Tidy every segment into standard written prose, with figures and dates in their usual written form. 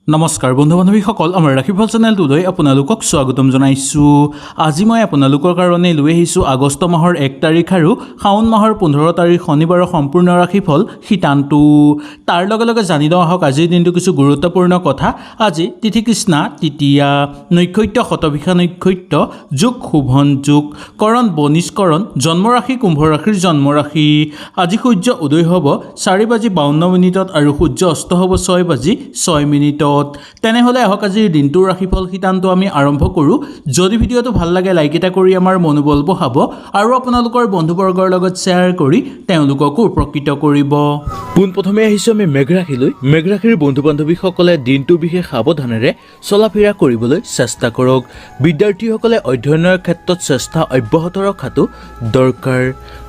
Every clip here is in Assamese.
নমস্কাৰ বন্ধু বান্ধৱীসকল আমাৰ ৰাশিফল চেনেলটোলৈ আপোনালোকক স্বাগতম জনাইছোঁ। আজি মই আপোনালোকৰ কাৰণে লৈ আহিছোঁ আগষ্ট মাহৰ 1 তাৰিখ আৰু শাওণ মাহৰ 15 তাৰিখ শনিবাৰৰ সম্পূৰ্ণ ৰাশিফল শীতানটো। তাৰ লগে লগে জানি লওঁ আহক আজিৰ দিনটো কিছু গুৰুত্বপূৰ্ণ কথা। আজি তিথি কৃষ্ণা তৃতীয়া, নক্ষত্ৰ শতভিষা নক্ষত্ৰ, যোগ শোভন যোগ, কৰণ বনিষ্কৰণ, জন্মৰাশি কুম্ভ ৰাশিৰ জন্মৰাশি। আজি সূৰ্য উদয় হ'ব 4:52 আৰু সূৰ্য অস্ত হ'ব 6:06। তেনেহ'লে আহক আজিৰ দিনটোৰ ৰাশিফল শীতানটো আমি আৰম্ভ কৰোঁ। যদি ভিডিঅ'টো ভাল লাগে লাইক এটা কৰি আমাৰ মনোবল বঢ়াব আৰু আপোনালোকৰ বন্ধুবৰ্গৰ লগত শ্বেয়াৰ কৰি তেওঁলোককো উপকৃত কৰিব। পোনপ্ৰথমে আহিছোঁ আমি মেঘ ৰাশিলৈ। মেঘ ৰাশিৰ বন্ধু বান্ধৱীসকলে দিনটো বিশেষ সাৱধানেৰে চলা ফিৰা কৰিবলৈ চেষ্টা কৰক। বিদ্যাৰ্থীসকলে অধ্যয়নৰ ক্ষেত্ৰত চেষ্টা অব্যাহত ৰখাটো দৰকাৰ।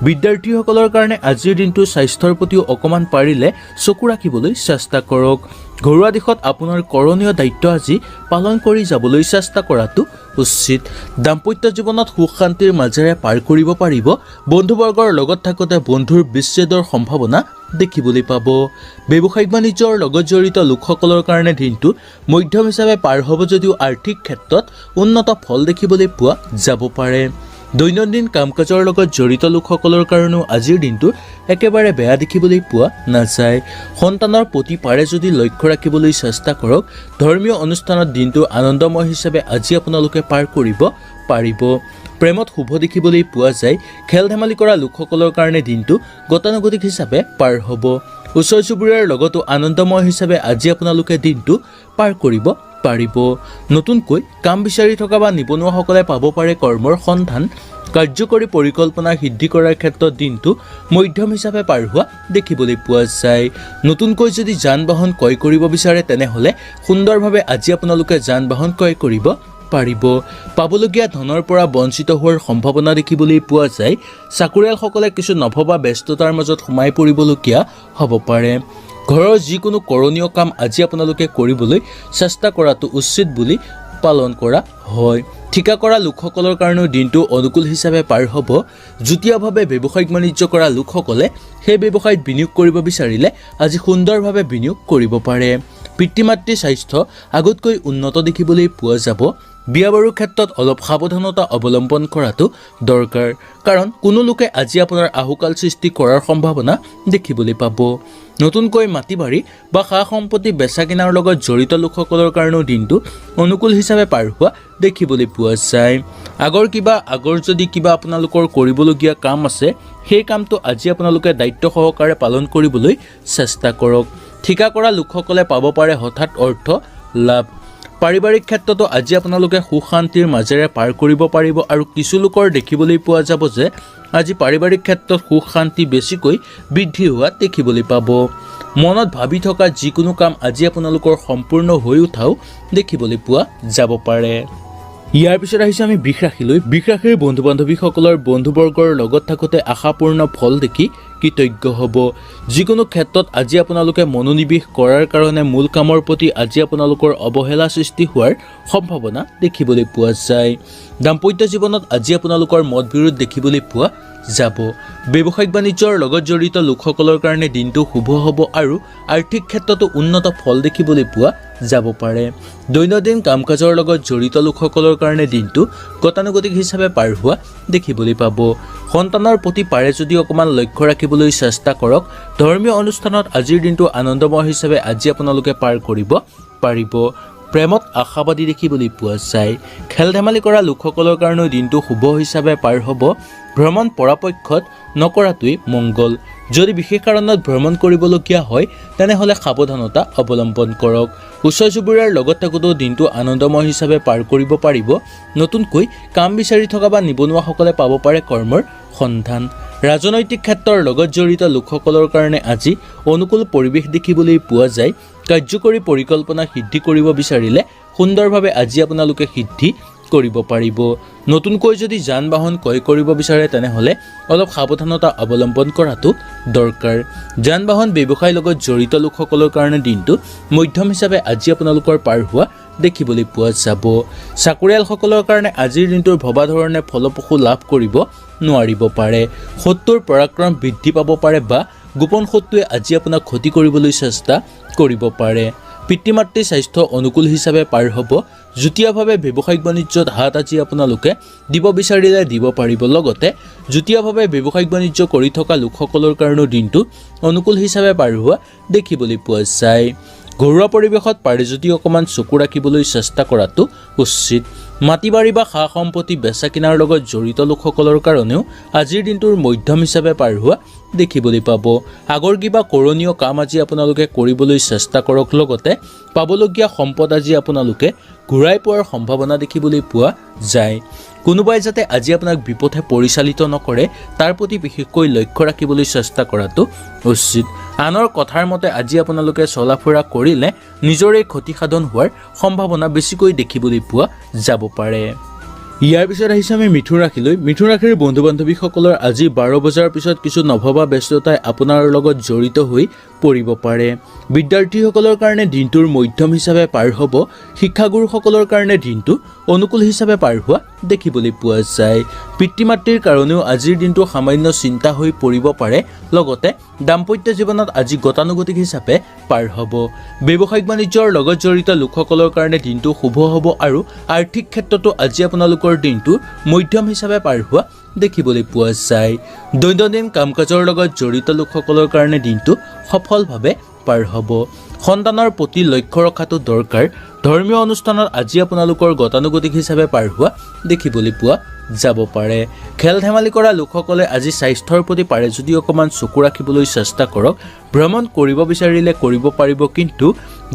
বিদ্যাৰ্থীসকলৰ কাৰণে আজিৰ দিনটো স্বাস্থ্যৰ প্ৰতিও অকণমান পাৰিলে চকু ৰাখিবলৈ চেষ্টা কৰক। ঘৰুৱা দিশত আপোনাৰ কৰণীয় দায়িত্ব আজি পালন কৰি যাবলৈ চেষ্টা কৰাটো উচিত। দাম্পত্য জীৱনত সুখ শান্তিৰ মাজেৰে পাৰ কৰিব পাৰিব। বন্ধুবৰ্গৰ লগত থাকোঁতে বন্ধুৰ বিচ্ছেদৰ সম্ভাৱনা দেখিবলৈ পাব। ব্যৱসায়িক বাণিজ্যৰ লগত জড়িত লোকসকলৰ কাৰণে দিনটো মধ্যম হিচাপে পাৰ হ'ব যদিও আৰ্থিক ক্ষেত্ৰত উন্নত ফল দেখিবলৈ পোৱা যাব পাৰে। দৈনন্দিন কাম কাজৰ লগত জড়িত লোকসকলৰ কাৰণেও আজিৰ দিনটো একেবাৰে বেয়া দেখিবলৈ পোৱা নাযায়। সন্তানৰ প্ৰতি পাৰে যদি লক্ষ্য ৰাখিবলৈ চেষ্টা কৰক। ধৰ্মীয় অনুষ্ঠানত দিনটো আনন্দময় হিচাপে আজি আপোনালোকে পাৰ কৰিব পাৰিব। প্ৰেমত শুভ দেখিবলৈ পোৱা যায়। খেল ধেমালি কৰা লোকসকলৰ কাৰণে দিনটো গতানুগতিক হিচাপে পাৰ হ'ব। ওচৰ চুবুৰীয়াৰ লগতো আনন্দময় হিচাপে আজি আপোনালোকে দিনটো পাৰ কৰিব পাৰিব। নতুনকৈ কাম বিচাৰি থকা বা নিবনুৱাসকলে পাব পাৰে কৰ্মৰ সন্ধান। কাৰ্যকৰী পৰিকল্পনা সিদ্ধি কৰাৰ ক্ষেত্ৰত দিনটো মধ্যম হিচাপে পাৰ হোৱা দেখিবলৈ পোৱা যায়। নতুনকৈ যদি যান বাহন ক্ৰয় কৰিব বিচাৰে তেনেহ'লে সুন্দৰভাৱে আজি আপোনালোকে যান বাহন ক্ৰয় কৰিব পাৰিব। পাবলগীয়া ধনৰ পৰা বঞ্চিত হোৱাৰ সম্ভাৱনা দেখিবলৈ পোৱা যায়। চাকৰিয়ালসকলে কিছু নভবা ব্যস্ততাৰ মাজত সোমাই পৰিবলগীয়া হ'ব পাৰে। ঘৰৰ যিকোনো কৰণীয় কাম আজি আপোনালোকে কৰিবলৈ চেষ্টা কৰাটো উচিত বুলি পালন কৰা হয়। ঠিকা কৰা লোকসকলৰ কাৰণেও দিনটো অনুকূল হিচাপে পাৰ হ'ব। যুটীয়াভাৱে ব্যৱসায়িক বাণিজ্য কৰা লোকসকলে সেই ব্যৱসায়ত বিনিয়োগ কৰিব বিচাৰিলে আজি সুন্দৰভাৱে বিনিয়োগ কৰিব পাৰে। পিতৃ মাতৃৰ স্বাস্থ্য আগতকৈ উন্নত দেখিবলৈ পোৱা যাব। বিয়া বাৰুৰ ক্ষেত্ৰত অলপ সাৱধানতা অৱলম্বন কৰাটো দৰকাৰ, কাৰণ কোনো লোকে আজি আপোনাৰ আহুকাল সৃষ্টি কৰাৰ সম্ভাৱনা দেখিবলৈ পাব। নতুনকৈ মাটি বাৰী বা সা সম্পত্তি বেচা কিনাৰ লগত জড়িত লোকসকলৰ কাৰণেও দিনটো অনুকূল হিচাপে পাৰ হোৱা দেখিবলৈ পোৱা যায়। আগৰ যদি কিবা আপোনালোকৰ কৰিবলগীয়া কাম আছে সেই কামটো আজি আপোনালোকে দায়িত্ব সহকাৰে পালন কৰিবলৈ চেষ্টা কৰক। ঠিকা কৰা লোকসকলে পাব পাৰে হঠাৎ অৰ্থ লাভ। পাৰিবাৰিক ক্ষেত্ৰতো আজি আপোনালোকে সুখ শান্তিৰ মাজেৰে পাৰ কৰিব পাৰিব আৰু কিছু লোকৰ দেখিবলৈ পোৱা যাব যে আজি পাৰিবাৰিক ক্ষেত্ৰত সুখ শান্তি বেছিকৈ বৃদ্ধি হোৱা দেখিবলৈ পাব। মনত ভাবি থকা যিকোনো কাম আজি আপোনালোকৰ সম্পূৰ্ণ হৈ উঠাও দেখিবলৈ পোৱা যাব পাৰে। ইয়াৰ পিছত আহিছোঁ আমি বৃষ ৰাশিলৈ। বৃষ ৰাশিৰ বন্ধু বান্ধৱীসকলৰ বন্ধুবৰ্গৰ লগত থাকোঁতে আশাপূৰ্ণ ফল দেখি কৃতজ্ঞ হ'ব। যিকোনো ক্ষেত্ৰত আজি আপোনালোকে মনোনিৱেশ কৰাৰ কাৰণে মূল কামৰ প্ৰতি আজি আপোনালোকৰ অৱহেলা সৃষ্টি হোৱাৰ সম্ভাৱনা দেখিবলৈ পোৱা যায়। দাম্পত্য জীৱনত আজি আপোনালোকৰ মতবিৰোধ দেখিবলৈ পোৱা যাব। ব্যৱসায়িক বাণিজ্যৰ লগত জড়িত লোকসকলৰ কাৰণে দিনটো শুভ হ'ব আৰু আৰ্থিক ক্ষেত্ৰতো উন্নত ফল দেখিবলৈ পোৱা যাব পাৰে। দৈনন্দিন কাম কাজৰ লগত জড়িত লোকসকলৰ কাৰণে দিনটো গতানুগতিক হিচাপে পাৰ হোৱা দেখিবলৈ পাব। সন্তানৰ প্ৰতি পাৰে যদি অকণমান লক্ষ্য ৰাখিবলৈ চেষ্টা কৰক। ধৰ্মীয় অনুষ্ঠানত আজিৰ দিনটো আনন্দময় হিচাপে আজি আপোনালোকে পাৰ কৰিব পাৰিব। প্ৰেমত আশাবাদী দেখিবলৈ পোৱা যায়। খেল ধেমালি কৰা লোকসকলৰ কাৰণেও দিনটো শুভ হিচাপে পাৰ হ'ব। ভ্ৰমণ পৰাপক্ষত নকৰাটোৱেই মংগল। যদি বিশেষ কাৰণত ভ্ৰমণ কৰিবলগীয়া হয় তেনেহ'লে সাৱধানতা অৱলম্বন কৰক। ওচৰ চুবুৰীয়াৰ লগত থাকোঁতেও দিনটো আনন্দময় হিচাপে পাৰ কৰিব পাৰিব। নতুনকৈ কাম বিচাৰি থকা বা নিবনুৱাসকলে পাব পাৰে কৰ্মৰ সন্ধান। ৰাজনৈতিক ক্ষেত্ৰৰ লগত জড়িত লোকসকলৰ কাৰণে আজি অনুকূল পৰিৱেশ দেখিবলৈ পোৱা যায়। কাৰ্যকৰী পৰিকল্পনা সিদ্ধি কৰিব বিচাৰিলে সুন্দৰভাৱে আজি আপোনালোকে সিদ্ধি কৰিব পাৰিব। নতুনকৈ যদি যান বাহন ক্ৰয় কৰিব বিচাৰে তেনেহ'লে অলপ সাৱধানতা অৱলম্বন কৰাটো দৰকাৰ। যান বাহন ব্যৱসায়ৰ লগত জড়িত লোকসকলৰ কাৰণে দিনটো মধ্যম হিচাপে আজি আপোনালোকৰ পাৰ হোৱা দেখিবলৈ পোৱা যাব। চাকৰিয়ালসকলৰ কাৰণে আজিৰ দিনটোৰ ভবা ধৰণে ফলপ্ৰসূ লাভ কৰিব নোৱাৰিব পাৰে। শত্ৰুৰ পৰাক্ৰম বৃদ্ধি পাব পাৰে বা গোপন শত্ৰুৱে আজি আপোনাক ক্ষতি কৰিবলৈ চেষ্টা কৰিব পাৰে। পিতৃ মাতৃৰ স্বাস্থ্য অনুকূল হিচাপে পাৰ হ'ব। যুটীয়াভাৱে ব্যৱসায়িক বাণিজ্যত হাত আজি আপোনালোকে দিব বিচাৰিলে দিব পাৰিব। লগতে যুটীয়াভাৱে ব্যৱসায়িক বাণিজ্য কৰি থকা লোকসকলৰ কাৰণেও দিনটো অনুকূল হিচাপে পাৰ হোৱা দেখিবলৈ পোৱা যায়। ঘৰুৱা পৰিৱেশত পাৰে যদি অকণমান চকু ৰাখিবলৈ চেষ্টা কৰাটো উচিত। মাটি বাৰী বা সা সম্পত্তি বেচা কিনাৰ লগত জড়িত লোকসকলৰ কাৰণেও আজিৰ দিনটোৰ মধ্যম হিচাপে পাৰ হোৱা দেখিবলৈ পাব। আগৰ কিবা কৰণীয় কাম আজি আপোনালোকে কৰিবলৈ চেষ্টা কৰক। লগতে পাবলগীয়া সম্পদ আজি আপোনালোকে ঘূৰাই পোৱাৰ সম্ভাৱনা দেখিবলৈ পোৱা যায়। কোনোবাই যাতে আজি আপোনাক বিপথে পৰিচালিত নকৰে তাৰ প্ৰতি বিশেষকৈ লক্ষ্য ৰাখিবলৈ চেষ্টা কৰাটো উচিত। আনৰ কথাৰ মতে আজি আপোনালোকে চলা ফুৰা কৰিলে নিজৰে ক্ষতিসাধন হোৱাৰ সম্ভাৱনা বেছিকৈ দেখিবলৈ পোৱা যাব পাৰে। ইয়াৰ পিছত আহিছে আমি মিথুন ৰাশিলৈ। মিথুন ৰাশিৰ বন্ধু বান্ধৱীসকলৰ আজি 12 বজাৰ পিছত কিছু নভবা ব্যস্ততাই আপোনাৰ লগত জড়িত হৈ পৰিব পাৰে। বিদ্যাৰ্থীসকলৰ কাৰণে দিনটোৰ মধ্যম হিচাপে পাৰ হ'ব। শিক্ষাগুৰুসকলৰ কাৰণে দিনটো অনুকূল হিচাপে পাৰ হোৱা দেখিবলৈ পোৱা যায়। পিতৃ মাতৃৰ কাৰণেও আজিৰ দিনটো সামান্য চিন্তা হৈ পৰিব পাৰে। লগতে দাম্পত্য জীৱনত আজি গতানুগতিক হিচাপে পাৰ হ'ব। ব্যৱসায়িক বাণিজ্যৰ লগত জড়িত লোকসকলৰ কাৰণে দিনটো শুভ হ'ব আৰু আৰ্থিক ক্ষেত্ৰতো আজি আপোনালোকৰ দিনটো মধ্যম হিচাপে পাৰ হোৱা দেখিবলৈ পোৱা যায়। দৈনন্দিন কাম কাজৰ লগত জড়িত লোকসকলৰ কাৰণে দিনটো সফলভাৱে পাৰ হ'ব। সন্তানৰ প্ৰতি লক্ষ্য ৰখাটো দৰকাৰ। ধৰ্মীয় অনুষ্ঠানত আজি আপোনালোকৰ গতানুগতিক হিচাপে পাৰ হোৱা দেখিবলৈ পোৱা যাব পাৰে। খেল ধেমালি কৰা লোকসকলে আজি স্বাস্থ্যৰ প্ৰতি পাৰে যদি অকণমান চকু ৰাখিবলৈ চেষ্টা কৰক। ভ্ৰমণ কৰিব বিচাৰিলে কৰিব পাৰিব, কিন্তু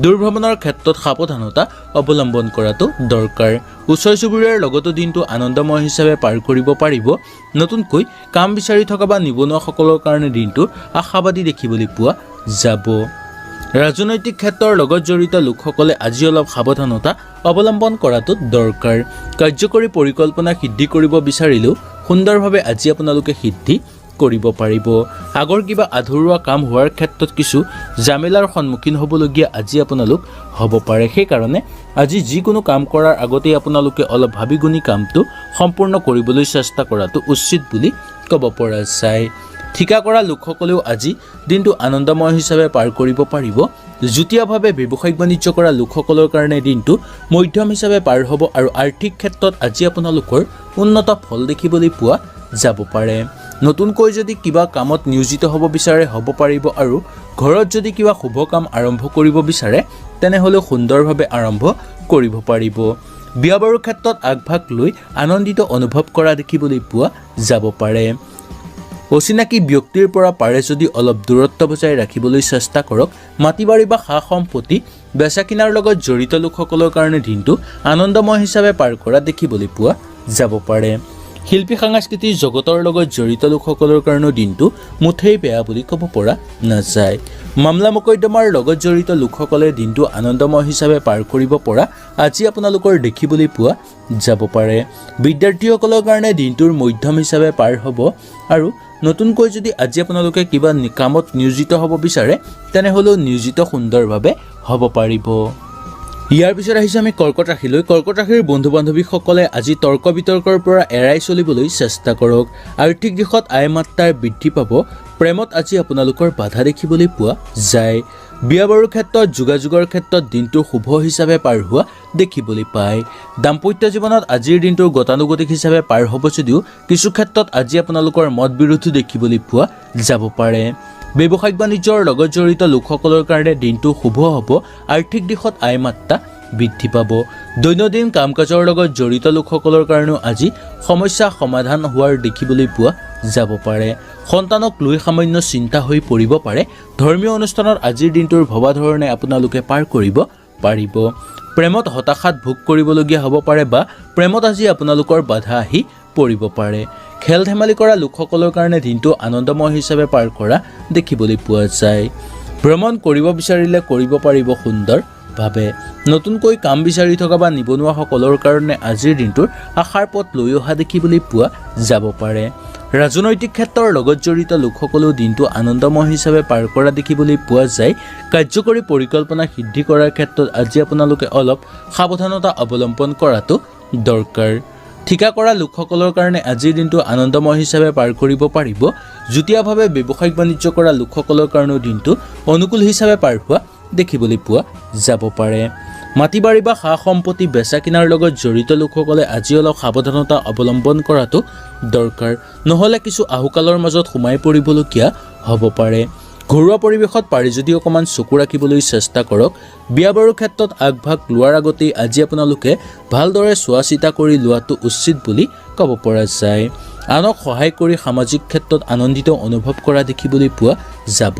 দূৰভ্ৰমণৰ ক্ষেত্ৰত সাৱধানতা অৱলম্বন কৰাটো দৰকাৰ। ওচৰ চুবুৰীয়াৰ লগতো দিনটো আনন্দময় হিচাপে পাৰ কৰিব পাৰিব। নতুনকৈ কাম বিচাৰি থকা বা নিবনুৱাসকলৰ কাৰণে দিনটো আশাবাদী দেখিবলৈ পোৱা যাব। ৰাজনৈতিক ক্ষেত্ৰৰ লগত জড়িত লোকসকলে আজি অলপ সাৱধানতা অৱলম্বন কৰাটো দৰকাৰ। কাৰ্যকৰী পৰিকল্পনা সিদ্ধি কৰিব বিচাৰিলেও সুন্দৰভাৱে আজি আপোনালোকে সিদ্ধি কৰিব পাৰিব। আগৰ কিবা আধৰুৱা কাম হোৱাৰ ক্ষেত্ৰত কিছু জামেলাৰ সন্মুখীন হ'বলগীয়া আজি আপোনালোক হ'ব পাৰে। সেইকাৰণে আজি যিকোনো কাম কৰাৰ আগতেই আপোনালোকে অলপ ভাবি গুণি কামটো সম্পূৰ্ণ কৰিবলৈ চেষ্টা কৰাটো উচিত বুলি ক'ব পৰা যায়। ঠিকা কৰা লোকসকলেও আজি দিনটো আনন্দময় হিচাপে পাৰ কৰিব পাৰিব। যুটীয়াভাৱে ব্যৱসায়িক বাণিজ্য কৰা লোকসকলৰ কাৰণে দিনটো মধ্যম হিচাপে পাৰ হ'ব আৰু আৰ্থিক ক্ষেত্ৰত আজি আপোনালোকৰ উন্নত ফল দেখিবলৈ পোৱা যাব পাৰে। নতুনকৈ যদি কিবা কামত নিয়োজিত হ'ব বিচাৰে হ'ব পাৰিব আৰু ঘৰত যদি কিবা শুভ কাম আৰম্ভ কৰিব বিচাৰে তেনেহ'লেও সুন্দৰভাৱে আৰম্ভ কৰিব পাৰিব। বিয়া বাৰুৰ ক্ষেত্ৰত আগভাগ লৈ আনন্দিত অনুভৱ কৰা দেখিবলৈ পোৱা যাব পাৰে। অচিনাকি ব্যক্তিৰ পৰা পাৰে যদি অলপ দূৰত্ব বজাই ৰাখিবলৈ চেষ্টা কৰক। মাটি বাৰী বা সা সম্পত্তি বেচা কিনাৰ লগত জড়িত লোকসকলৰ কাৰণে দিনটো আনন্দময় হিচাপে পাৰ কৰা দেখিবলৈ পোৱা যাব পাৰে। শিল্পী সাংস্কৃতিক জগতৰ লগত জড়িত লোকসকলৰ কাৰণেও দিনটো মুঠেই বেয়া বুলি ক'ব পৰা নাযায়। মামলা মোকদ্দমাৰ লগত জড়িত লোকসকলে দিনটো আনন্দময় হিচাপে পাৰ কৰিব পৰা আজি আপোনালোকৰ দেখিবলৈ পোৱা যাব পাৰে। বিদ্যাৰ্থীসকলৰ কাৰণে দিনটোৰ মধ্যম হিচাপে পাৰ হ'ব আৰু নতুনকৈ যদি আজি আপোনালোকে কিবা কামত নিয়োজিত হ'ব বিচাৰে তেনেহ'লেও নিয়োজিত সুন্দৰভাৱে হ'ব পাৰিব। ইয়াৰ পিছত আহিছে আমি কৰ্কট ৰাশিলৈ। কৰ্কট ৰাশিৰ বন্ধু বান্ধৱীসকলে আজি তৰ্ক বিতৰ্কৰ পৰা এৰাই চলিবলৈ চেষ্টা কৰক। আৰ্থিক দিশত আয় মাত্ৰাৰ বৃদ্ধি পাব। প্ৰেমত আজি আপোনালোকৰ বাধা দেখিবলৈ পোৱা যায়। বিয়া বাৰুৰ ক্ষেত্ৰত যোগাযোগৰ ক্ষেত্ৰত দিনটো শুভ হিচাপে পাৰ হোৱা দেখিবলৈ পায়। দাম্পত্য জীৱনত আজিৰ দিনটো গতানুগতিক হিচাপে পাৰ হ'ব যদিও কিছু ক্ষেত্ৰত আজি আপোনালোকৰ মত বিৰোধো দেখিবলৈ পোৱা যাব পাৰে। ব্যৱসায়িক বাণিজ্যৰ লগত জড়িত লোকসকলৰ কাৰণে দিনটো শুভ হ'ব। আৰ্থিক দিশত আয় মাত্ৰা বৃদ্ধি পাব। দৈনন্দিন কাম কাজৰ লগত জড়িত লোকসকলৰ কাৰণেও আজি সমস্যা সমাধান হোৱাৰ দেখিবলৈ পোৱা যাব পাৰে। সন্তানক লৈ সামান্য চিন্তা হৈ পৰিব পাৰে। ধৰ্মীয় অনুষ্ঠানত আজিৰ দিনটোৰ ভবা ধৰণে আপোনালোকে পাৰ কৰিব পাৰিব। প্ৰেমত হতাশাত ভোগ কৰিবলগীয়া হ'ব পাৰে বা প্ৰেমত আজি আপোনালোকৰ বাধা আহি পৰিব পাৰে। খেল ধেমালি কৰা লোকসকলৰ কাৰণে দিনটো আনন্দময় হিচাপে পাৰ কৰা দেখিবলৈ পোৱা যায়। ভ্ৰমণ কৰিব বিচাৰিলে কৰিব পাৰিব সুন্দৰভাৱে। নতুনকৈ কাম বিচাৰি থকা বা নিবনুৱাসকলৰ কাৰণে আজিৰ দিনটোৰ আশাৰ পথ লৈ অহা দেখিবলৈ পোৱা যাব পাৰে। ৰাজনৈতিক ক্ষেত্ৰৰ লগত জড়িত লোকসকলেও দিনটো আনন্দময় হিচাপে পাৰ কৰা দেখিবলৈ পোৱা যায়। কাৰ্যকৰী পৰিকল্পনা সিদ্ধি কৰাৰ ক্ষেত্ৰত আজি আপোনালোকে অলপ সাৱধানতা অৱলম্বন কৰাটো দৰকাৰ। ঠিকা কৰা লোকসকলৰ কাৰণে আজিৰ দিনটো আনন্দময় হিচাপে পাৰ কৰিব পাৰিব। যুটীয়াভাৱে ব্যৱসায়িক বাণিজ্য কৰা লোকসকলৰ কাৰণেও দিনটো অনুকূল হিচাপে পাৰ হোৱা দেখিবলৈ পোৱা যাব পাৰে। মাটি বাৰী বা সা সম্পত্তি বেচা কিনাৰ লগত জড়িত লোকসকলে আজি অলপ সাৱধানতা অৱলম্বন কৰাটো দৰকাৰ, নহ'লে কিছু আহুকালৰ মাজত সোমাই পৰিবলগীয়া হ'ব পাৰে। ঘৰুৱা পৰিৱেশত পাৰি যদি অকণমান চকু ৰাখিবলৈ চেষ্টা কৰক। বিয়া বাৰুৰ ক্ষেত্ৰত আগভাগ লোৱাৰ আগতেই আজি আপোনালোকে ভালদৰে চোৱা চিতা কৰি লোৱাটো উচিত বুলি ক'ব পৰা যায়। আনক সহায় কৰি সামাজিক ক্ষেত্ৰত আনন্দিত অনুভৱ কৰা দেখিবলৈ পোৱা যাব।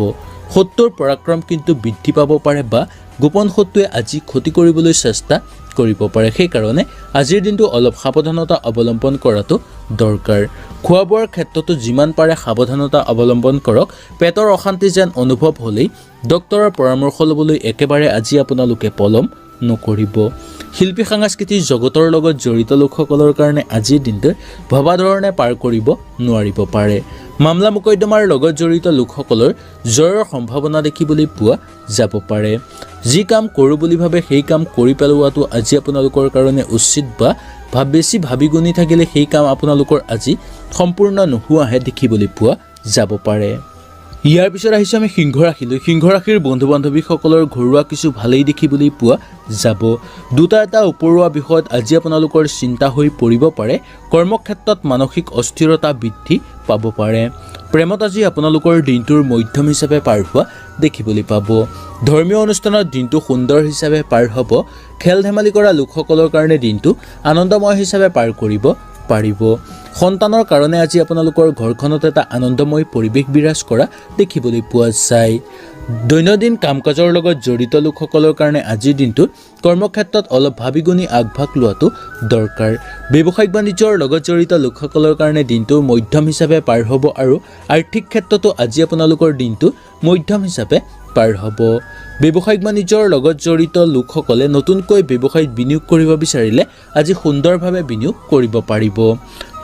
শত্ৰুৰ পৰাক্ৰম কিন্তু বৃদ্ধি পাব পাৰে বা গোপন শত্ৰুৱে আজি ক্ষতি কৰিবলৈ চেষ্টা কৰিব পাৰে। সেইকাৰণে আজিৰ দিনটো অলপ সাৱধানতা অৱলম্বন কৰাটো দৰকাৰ। খোৱা বোৱাৰ ক্ষেত্ৰতো যিমান পাৰে সাৱধানতা অৱলম্বন কৰক। পেটৰ অশান্তি যেন অনুভৱ হ'লেই ডক্তৰৰ পৰামৰ্শ ল'বলৈ একেবাৰে আজি আপোনালোকে পলম নকৰিব। শিল্পী সাংস্কৃতিক জগতৰ লগত জড়িত লোকসকলৰ কাৰণে আজিৰ দিনটো ভবা ধৰণে পাৰ কৰিব নোৱাৰিব পাৰে। মামলা মোকদ্দমাৰ লগত জড়িত লোকসকলৰ জয়ৰ সম্ভাৱনা দেখিবলৈ পোৱা যাব পাৰে। যি কাম কৰোঁ বুলি ভাবে সেই কাম কৰি পেলোৱাটো আজি আপোনালোকৰ কাৰণে উচিত বা বেছি ভাবি গুণি থাকিলে সেই কাম আপোনালোকৰ আজি সম্পূৰ্ণ নোহোৱাহে দেখিবলৈ পোৱা যাব পাৰে। ইয়াৰ পিছত আহিছোঁ আমি সিংহ ৰাশিলৈ। সিংহ ৰাশিৰ বন্ধু বান্ধৱীসকলৰ ঘৰুৱা কিছু ভালেই দেখিবলৈ পোৱা যাব। দুটা এটা ওপৰুৱা বিষয়ত আজি আপোনালোকৰ চিন্তা হৈ পৰিব পাৰে। কৰ্মক্ষেত্ৰত মানসিক অস্থিৰতা বৃদ্ধি পাব পাৰে। প্ৰেমত আজি আপোনালোকৰ দিনটোৰ মধ্যম হিচাপে পাৰ হোৱা দেখিবলৈ পাব। ধৰ্মীয় অনুষ্ঠানত দিনটো সুন্দৰ হিচাপে পাৰ হ'ব। খেল ধেমালি কৰা লোকসকলৰ কাৰণে দিনটো আনন্দময় হিচাপে পাৰ কৰিব পাৰিব। সন্তানৰ কাৰণে আজি আপোনালোকৰ ঘৰখনত এটা আনন্দময় পৰিৱেশ বিৰাজ কৰা দেখিবলৈ পোৱা যায়। দৈনন্দিন কাম কাজৰ লগত জড়িত লোকসকলৰ কাৰণে আজিৰ দিনটোত কৰ্মক্ষেত্ৰত অলপ ভাবি গুণি আগভাগ লোৱাটো দৰকাৰ। ব্যৱসায়িক বাণিজ্যৰ লগত জড়িত লোকসকলৰ কাৰণে দিনটো মধ্যম হিচাপে পাৰ হ'ব আৰু আৰ্থিক ক্ষেত্ৰতো আজি আপোনালোকৰ দিনটো মধ্যম হিচাপে পাৰ হ'ব। ব্যৱসায়িক বাণিজ্যৰ লগত জড়িত লোকসকলে নতুনকৈ ব্যৱসায়ত বিনিয়োগ কৰিব বিচাৰিলে আজি সুন্দৰভাৱে বিনিয়োগ কৰিব পাৰিব।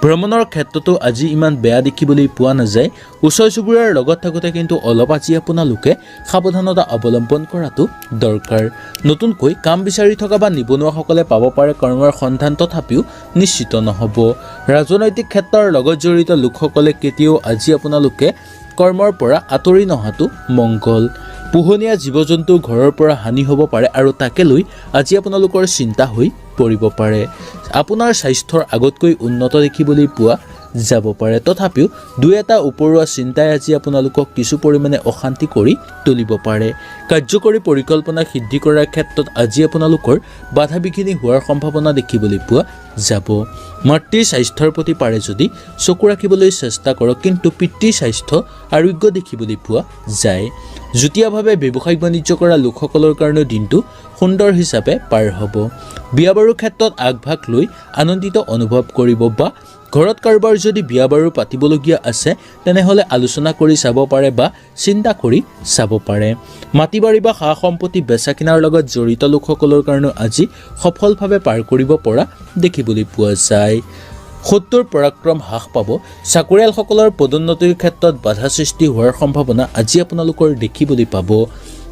ভ্ৰমণৰ ক্ষেত্ৰতো আজি ইমান বেয়া দেখিবলৈ পোৱা নাযায়। ওচৰ চুবুৰীয়াৰ লগত থাকোঁতে কিন্তু অলপ আজি আপোনালোকে সাৱধানতা অৱলম্বন কৰাটো দৰকাৰ। নতুনকৈ কাম বিচাৰি থকা বা নিবনুৱাসকলে পাব পাৰে কৰ্মৰ সন্ধান, তথাপিও নিশ্চিত নহ'ব। ৰাজনৈতিক ক্ষেত্ৰৰ লগত জড়িত লোকসকলে কেতিয়াও আজি আপোনালোকে কৰ্মৰ পৰা আঁতৰি নহাটো মংগল। পোহনীয়া জীৱ জন্তু ঘৰৰ পৰা হানি হ'ব পাৰে আৰু তাকে লৈ আজি আপোনালোকৰ চিন্তা হৈ পৰিব পাৰে। আপোনাৰ স্বাস্থ্যৰ আগতকৈ উন্নত দেখিবলৈ পোৱা যাব পাৰে। তথাপিও দুই এটা ওপৰুৱা চিন্তাই আজি আপোনালোকক কিছু পৰিমাণে অশান্তি কৰি তুলিব পাৰে। কাৰ্যকৰী পৰিকল্পনা সিদ্ধি কৰাৰ ক্ষেত্ৰত আজি আপোনালোকৰ বাধা বিঘিনি হোৱাৰ সম্ভাৱনা দেখিবলৈ পোৱা যাব। মাতৃৰ স্বাস্থ্যৰ প্ৰতি পাৰে যদি চকু ৰাখিবলৈ চেষ্টা কৰক, কিন্তু পিতৃৰ স্বাস্থ্য আৰোগ্য দেখিবলৈ পোৱা যায়। যুটীয়াভাৱে ব্যৱসায়িক বাণিজ্য কৰা লোকসকলৰ কাৰণে দিনটো সুন্দৰ হিচাপে পাৰ হ'ব। বিয়া বাৰুৰ ক্ষেত্ৰত আগভাগ লৈ আনন্দিত অনুভৱ কৰিব বা ঘৰত কাৰোবাৰ যদি বিয়া বাৰু পাতিবলগীয়া আছে তেনেহ'লে আলোচনা কৰি চাব পাৰে বা চিন্তা কৰি চাব পাৰে। মাটি বাৰী বা সা সম্পত্তি বেচা কিনাৰ লগত জড়িত লোকসকলৰ কাৰণে আজি সফলভাৱে পাৰ কৰিব পৰা দেখিবলৈ পোৱা যায়। শত্ৰুৰ পৰাক্ৰম হ্ৰাস পাব। চাকৰিয়ালসকলৰ পদোন্নতিৰ ক্ষেত্ৰত বাধা সৃষ্টি হোৱাৰ সম্ভাৱনা আজি আপোনালোকৰ দেখিবলৈ পাব।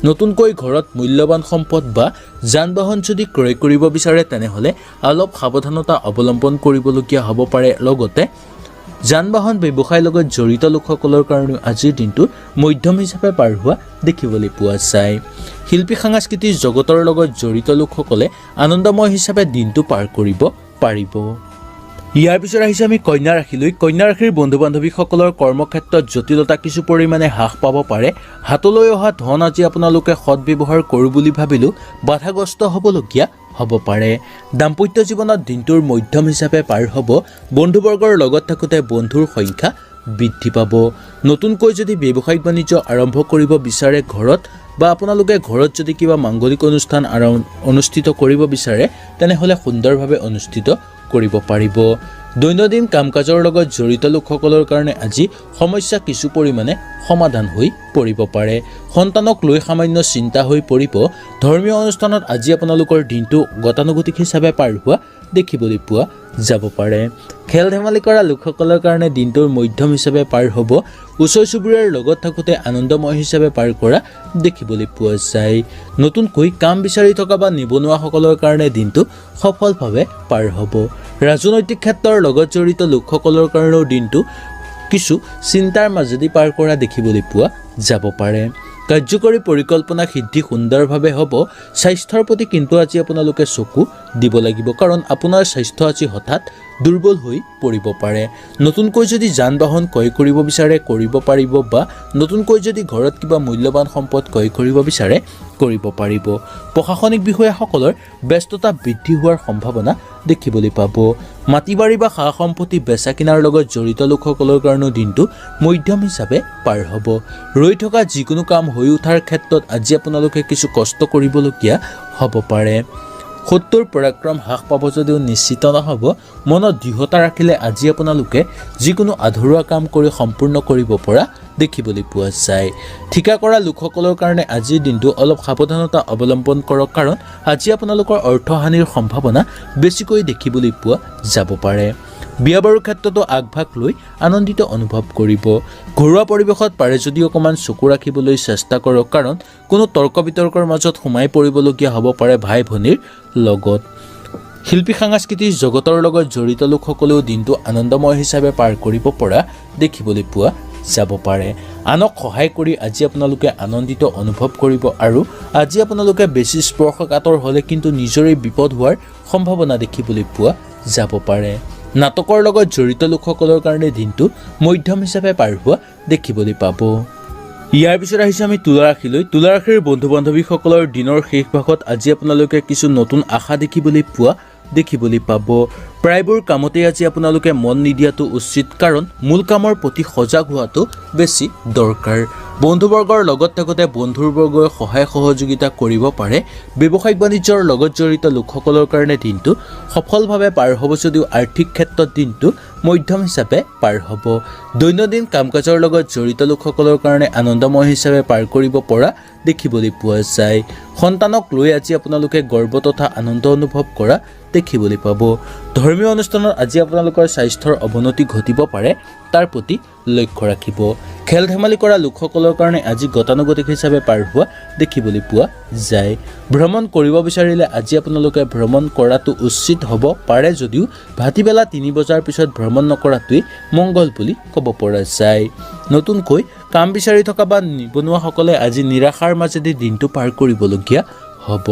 নতুনকৈ ঘৰত মূল্যৱান সম্পদ বা যান বাহন যদি ক্ৰয় কৰিব বিচাৰে তেনেহ'লে অলপ সাৱধানতা অৱলম্বন কৰিবলগীয়া হ'ব পাৰে। লগতে যান বাহন ব্যৱসায়ৰ লগত জড়িত লোকসকলৰ কাৰণে আজিৰ দিনটো মধ্যম হিচাপে পাৰ হোৱা দেখিবলৈ পোৱা যায়। শিল্পী সাংস্কৃতিক জগতৰ লগত জড়িত লোকসকলে আনন্দময় হিচাপে দিনটো পাৰ কৰিব পাৰিব। ইয়াৰ পিছত আহিছে আমি কন্যা ৰাশিলৈ। কন্যা ৰাশিৰ বন্ধু বান্ধৱীসকলৰ কৰ্মক্ষেত্ৰত জটিলতা কিছু পৰিমাণে হ্ৰাস পাব পাৰে। হাতলৈ অহা ধন আজি আপোনালোকে সৎব্যৱহাৰ কৰোঁ বুলি ভাবিলেও বাধাগ্ৰস্ত হ'বলগীয়া হ'ব পাৰে। দাম্পত্য জীৱনত দিনটোৰ মধ্যম হিচাপে পাৰ হ'ব। বন্ধুবৰ্গৰ লগত থাকোঁতে বন্ধুৰ সংখ্যা বৃদ্ধি পাব। নতুনকৈ যদি ব্যৱসায়িক বাণিজ্য আৰম্ভ কৰিব বিচাৰে ঘৰত বা আপোনালোকে ঘৰত যদি কিবা মাংগলিক অনুষ্ঠান অনুষ্ঠিত কৰিব বিচাৰে তেনেহ'লে সুন্দৰভাৱে অনুষ্ঠিত কৰিব পাৰিব। দৈনন্দিন কাম কাজৰ লগত জড়িত লোকসকলৰ কাৰণে আজি সমস্যা কিছু পৰিমাণে সমাধান হৈ পৰিব পাৰে। সন্তানক লৈ সামান্য চিন্তা হৈ পৰিব। ধৰ্মীয় অনুষ্ঠানত আজি আপোনালোকৰ দিনটো গতানুগতিক হিচাপে পাৰ হোৱা দেখিবলৈ পোৱা যাব পাৰে। খেল ধেমালি কৰা লোকসকলৰ কাৰণে দিনটোৰ মধ্যম হিচাপে পাৰ হ'ব। ওচৰ চুবুৰীয়াৰ লগত থাকোঁতে আনন্দময় হিচাপে পাৰ কৰা দেখিবলৈ পোৱা যায়। নতুনকৈ কাম বিচাৰি থকা বা নিবনুৱাসকলৰ কাৰণে দিনটো সফলভাৱে পাৰ হ'ব। ৰাজনৈতিক ক্ষেত্ৰৰ লগত জড়িত লোকসকলৰ কাৰণেও দিনটো কিছু চিন্তাৰ মাজেদি পাৰ কৰা দেখিবলৈ পোৱা যাব পাৰে। কাৰ্যকৰী পৰিকল্পনা সিদ্ধি সুন্দৰভাৱে হ'ব। স্বাস্থ্যৰ প্ৰতি কিন্তু আজি আপোনালোকে চকু দিব লাগিব, কাৰণ আপোনাৰ স্বাস্থ্য আজি হঠাৎ দুৰ্বল হৈ পৰিব পাৰে। নতুনকৈ যদি যান বাহন ক্ৰয় কৰিব বিচাৰে কৰিব পাৰিব, বা নতুনকৈ যদি ঘৰত কিবা মূল্যৱান সম্পদ ক্ৰয় কৰিব বিচাৰে কৰিব পাৰিব। প্ৰশাসনিক বিষয়াসকলৰ ব্যস্ততা বৃদ্ধি হোৱাৰ সম্ভাৱনা দেখিবলৈ পাব। মাটি বাৰী বা সা সম্পত্তি বেচা কিনাৰ লগত জড়িত লোকসকলৰ কাৰণেও দিনটো মধ্যম হিচাপে পাৰ হ'ব। ৰৈ থকা যিকোনো কাম হৈ উঠাৰ ক্ষেত্ৰত আজি আপোনালোকে কিছু কষ্ট কৰিবলগীয়া হ'ব পাৰে। শত্ৰুৰ পৰাক্ৰম হ্ৰাস পাব যদিও নিশ্চিত নহ'ব। মনত দৃঢ়তা ৰাখিলে আজি আপোনালোকে যিকোনো আধৰুৱা কাম কৰি সম্পূৰ্ণ কৰিব পৰা দেখিবলৈ পোৱা যায়। ঠিকা কৰা লোকসকলৰ কাৰণে আজিৰ দিনটো অলপ সাৱধানতা অৱলম্বন কৰক, কাৰণ আজি আপোনালোকৰ অৰ্থহানিৰ সম্ভাৱনা বেছিকৈ দেখিবলৈ পোৱা যাব পাৰে। বিয়া বাৰুৰ ক্ষেত্ৰতো আগভাগ লৈ আনন্দিত অনুভৱ কৰিব। ঘৰুৱা পৰিৱেশত পাৰে যদি অকণমান চকু ৰাখিবলৈ চেষ্টা কৰক, কাৰণ কোনো তৰ্ক বিতৰ্কৰ মাজত সোমাই পৰিবলগীয়া হ'ব পাৰে ভাই ভনীৰ লগত। শিল্পী সাংস্কৃতিক জগতৰ লগত জড়িত লোকসকলেও দিনটো আনন্দময় হিচাপে পাৰ কৰিব পৰা দেখিবলৈ পোৱা যাব পাৰে। আনক সহায় কৰি আজি আপোনালোকে আনন্দিত অনুভৱ কৰিব, আৰু আজি আপোনালোকে বেছি স্পৰ্শকাতৰ হ'লে কিন্তু নিজৰে বিপদ হোৱাৰ সম্ভাৱনা দেখিবলৈ পোৱা যাব পাৰে। নাটকৰ লগত জড়িত লোকসকলৰ কাৰণে দিনটো মধ্যম হিচাপে পাৰ হোৱা দেখিবলৈ পাব। ইয়াৰ পিছত আহিছে আমি তুলা ৰাশিলৈ। তুলা ৰাশিৰ বন্ধু বান্ধৱীসকলৰ দিনৰ শেষ ভাগত আজি আপোনালোকে কিছু নতুন আশা দেখিবলৈ পাব। প্ৰায়বোৰ কামতেই আজি আপোনালোকে মন নিদিয়াটো উচিত, কাৰণ মূল কামৰ প্ৰতি সজাগ হোৱাটো বেছি দৰকাৰ। বন্ধুবৰ্গৰ লগত থাকোঁতে বন্ধুবৰ্গই সহায় সহযোগিতা কৰিব পাৰে। ব্যৱসায়িক বাণিজ্যৰ লগত জড়িত লোকসকলৰ কাৰণে দিনটো সফলভাৱে পাৰ হ'ব যদিও আৰ্থিক ক্ষেত্ৰত দিনটো মধ্যম হিচাপে পাৰ হ'ব। দৈনন্দিন কাম কাজৰ লগত জড়িত লোকসকলৰ কাৰণে আনন্দময় হিচাপে পাৰ কৰিব পৰা দেখিবলৈ পোৱা যায়। সন্তানক লৈ আজি আপোনালোকে গৰ্ব তথা আনন্দ অনুভৱ কৰা দেখিবলৈ পাব। ধৰ্মীয় অনুষ্ঠানত আজি আপোনালোকৰ স্বাস্থ্যৰ অৱনতি ঘটিব পাৰে, তাৰ প্ৰতি লক্ষ্য ৰাখিব। খেল ধেমালি কৰা লোকসকলৰ কাৰণে আজি গতানুগতিক হিচাপে পাৰ হোৱা দেখিবলৈ পোৱা যায়। ভ্ৰমণ কৰিব বিচাৰিলে আজি আপোনালোকে ভ্ৰমণ কৰাটো উচিত হ'ব পাৰে, যদিও ভাটিবেলা 3 বজাৰ পিছত ভ্ৰমণ নকৰাটোৱেই মংগল বুলি ক'ব পৰা যায়। নতুনকৈ কাম বিচাৰি থকা বা নিবনুৱাসকলে আজি নিৰাশাৰ মাজেদি দিনটো পাৰ কৰিবলগীয়া হ'ব।